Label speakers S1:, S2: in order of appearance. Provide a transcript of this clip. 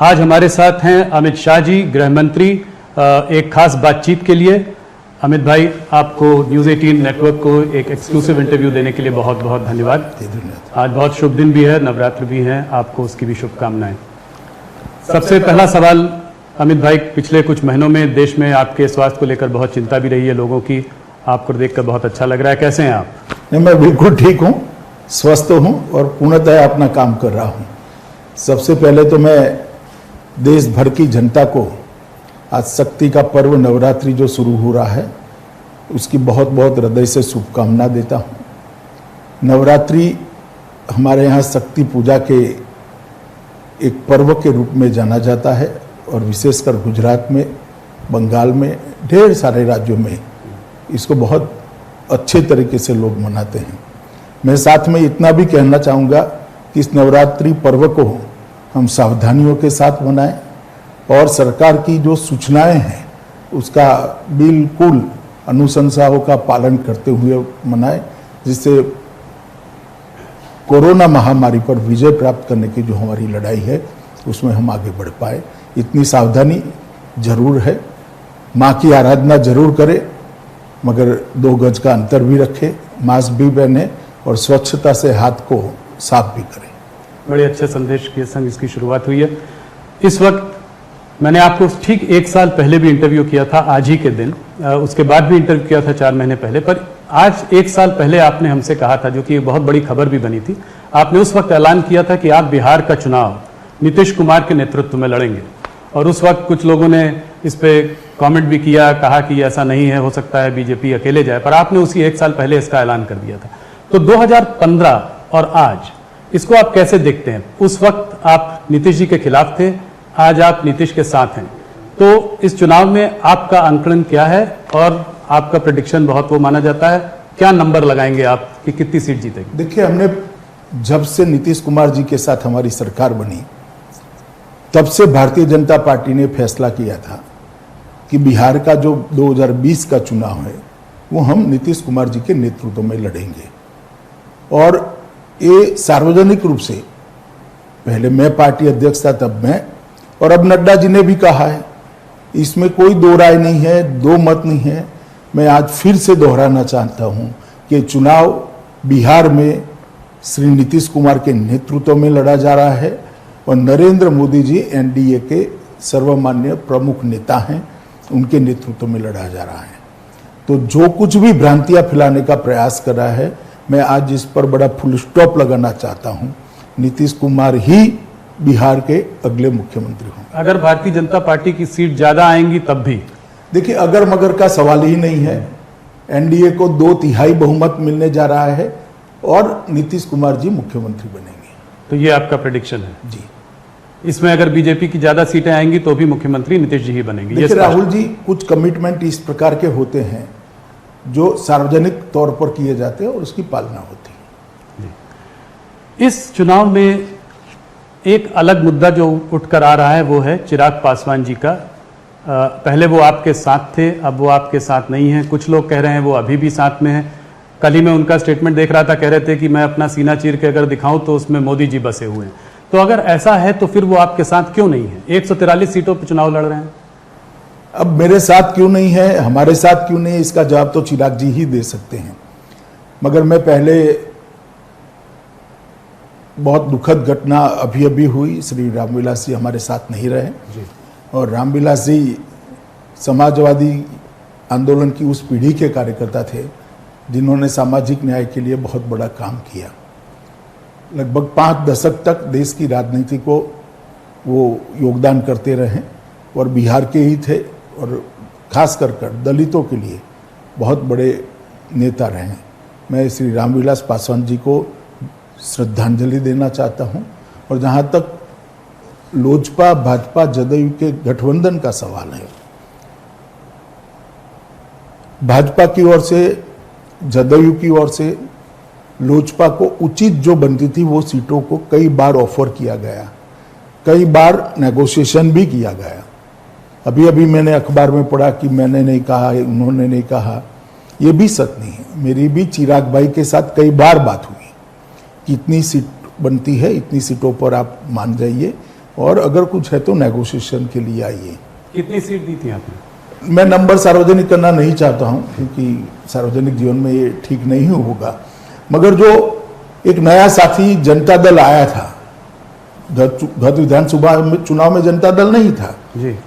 S1: आज हमारे साथ हैं अमित शाह जी, गृह मंत्री, एक खास बातचीत के लिए। अमित भाई, आपको न्यूज़ 18 नेटवर्क को एक एक्सक्लूसिव इंटरव्यू देने के लिए बहुत बहुत धन्यवाद। आज बहुत शुभ दिन भी है, नवरात्र भी है, आपको उसकी भी शुभकामनाएं। सबसे पहला सवाल अमित भाई, पिछले कुछ महीनों में देश में आपके स्वास्थ्य को लेकर बहुत चिंता भी रही है लोगों की, आपको देखकर बहुत अच्छा लग रहा है, कैसे हैं आप?
S2: नहीं, मैं बिल्कुल ठीक हूँ, स्वस्थ हूँ और पूर्णतः अपना काम कर रहा हूँ। सबसे पहले तो मैं देश भर की जनता को आज शक्ति का पर्व नवरात्रि जो शुरू हो रहा है उसकी बहुत बहुत हृदय से शुभकामना देता हूँ। नवरात्रि हमारे यहाँ शक्ति पूजा के एक पर्व के रूप में जाना जाता है और विशेषकर गुजरात में, बंगाल में, ढेर सारे राज्यों में इसको बहुत अच्छे तरीके से लोग मनाते हैं। मैं साथ में इतना भी कहना चाहूँगा कि इस नवरात्रि पर्व को हम सावधानियों के साथ मनाएं और सरकार की जो सूचनाएं हैं उसका बिल्कुल अनुशंसाओं का पालन करते हुए मनाएं, जिससे कोरोना महामारी पर विजय प्राप्त करने की जो हमारी लड़ाई है उसमें हम आगे बढ़ पाए। इतनी सावधानी जरूर है, माँ की आराधना जरूर करें, मगर 2 गज का अंतर भी रखें, मास्क भी पहने और स्वच्छता से हाथ को साफ भी करें।
S1: बड़े अच्छे संदेश के संग इसकी शुरुआत हुई है। इस वक्त मैंने आपको ठीक 1 साल पहले भी इंटरव्यू किया था, आज ही के दिन, उसके बाद भी इंटरव्यू किया था 4 महीने पहले, पर आज 1 साल पहले आपने हमसे कहा था, जो कि एक बहुत बड़ी खबर भी बनी थी, आपने उस वक्त ऐलान किया था कि आप बिहार का चुनाव नीतीश कुमार के नेतृत्व में लड़ेंगे। और उस वक्त कुछ लोगों ने इस पे कमेंट भी किया, कहा कि ऐसा नहीं है, हो सकता है बीजेपी अकेले जाए, पर आपने उसी 1 साल पहले इसका ऐलान कर दिया था। तो 2015 और आज इसको आप कैसे देखते हैं? उस वक्त आप नीतीश जी के खिलाफ थे, आज आप नीतीश के साथ हैं, तो इस चुनाव में आपका आंकलन क्या है और आपका प्रेडिक्शन बहुत वो माना जाता है, क्या नंबर लगाएंगे आप कि कितनी सीट जीतेगी?
S2: देखिए, हमने जब से नीतीश कुमार जी के साथ हमारी सरकार बनी तब से भारतीय जनता पार्टी ने फैसला किया था कि बिहार का जो 2020 का चुनाव है वो हम नीतीश कुमार जी के नेतृत्व में लड़ेंगे। और ये सार्वजनिक रूप से, पहले मैं पार्टी अध्यक्ष था तब मैं, और अब नड्डा जी ने भी कहा है, इसमें कोई 2 राय नहीं है, 2 मत नहीं है। मैं आज फिर से दोहराना चाहता हूं कि चुनाव बिहार में श्री नीतीश कुमार के नेतृत्व में लड़ा जा रहा है और नरेंद्र मोदी जी एनडीए के सर्वमान्य प्रमुख नेता हैं, उनके नेतृत्व में लड़ा जा रहा है। तो जो कुछ भी भ्रांतियां फैलाने का प्रयास कर रहा है, मैं आज इस पर बड़ा फुल स्टॉप लगाना चाहता हूं। नीतीश कुमार ही बिहार के अगले मुख्यमंत्री होंगे।
S1: अगर भारतीय जनता पार्टी की सीट ज्यादा आएंगी तब भी?
S2: देखिए, अगर मगर का सवाल ही नहीं है। एनडीए को 2/3 बहुमत मिलने जा रहा है और नीतीश कुमार जी मुख्यमंत्री बनेंगे।
S1: तो ये आपका प्रेडिक्शन है
S2: जी।
S1: इसमें अगर बीजेपी की ज्यादा सीटें आएंगी तो भी मुख्यमंत्री नीतीश जी ही बनेंगे?
S2: देखिए राहुल जी, कुछ कमिटमेंट इस प्रकार के होते हैं जो सार्वजनिक तौर पर किए जाते हैं और उसकी पालना होती है।
S1: इस चुनाव में एक अलग मुद्दा जो उठकर आ रहा है वो है चिराग पासवान जी का। पहले वो आपके साथ थे, अब वो आपके साथ नहीं है। कुछ लोग कह रहे हैं वो अभी भी साथ में है। कल ही मैं उनका स्टेटमेंट देख रहा था, कह रहे थे कि मैं अपना सीना चीर के अगर दिखाऊं तो उसमें मोदी जी बसे हुए हैं। तो अगर ऐसा है तो फिर वो आपके साथ क्यों नहीं है? 143 सीटों पर चुनाव लड़ रहे हैं।
S2: अब मेरे साथ क्यों नहीं है, हमारे साथ क्यों नहीं है, इसका जवाब तो चिराग जी ही दे सकते हैं। मगर मैं पहले, बहुत दुखद घटना अभी अभी हुई, श्री रामविलास जी हमारे साथ नहीं रहे जी। और रामविलास जी समाजवादी आंदोलन की उस पीढ़ी के कार्यकर्ता थे जिन्होंने सामाजिक न्याय के लिए बहुत बड़ा काम किया। लगभग 5 दशक तक देश की राजनीति को वो योगदान करते रहे और बिहार के ही थे और खास कर दलितों के लिए बहुत बड़े नेता रहे। मैं श्री रामविलास पासवान जी को श्रद्धांजलि देना चाहता हूं। और जहां तक लोजपा भाजपा जदयू के गठबंधन का सवाल है, भाजपा की ओर से, जदयू की ओर से लोजपा को उचित जो बनती थी वो सीटों को कई बार ऑफर किया गया, कई बार नेगोशिएशन भी किया गया। अभी अभी मैंने अखबार में पढ़ा कि मैंने नहीं कहा, उन्होंने नहीं कहा, ये भी सच नहीं है। मेरी भी चिराग भाई के साथ कई बार बात हुई कि इतनी सीट बनती है, इतनी सीटों पर आप मान जाइए और अगर कुछ है तो नेगोशिएशन के लिए आइए।
S1: कितनी सीट दी थी आपने?
S2: मैं नंबर सार्वजनिक करना नहीं चाहता हूं क्योंकि सार्वजनिक जीवन में ये ठीक नहीं होगा, मगर जो एक नया साथी जनता दल आया था, गत विधानसभा चुनाव में जनता दल नहीं था,
S1: जी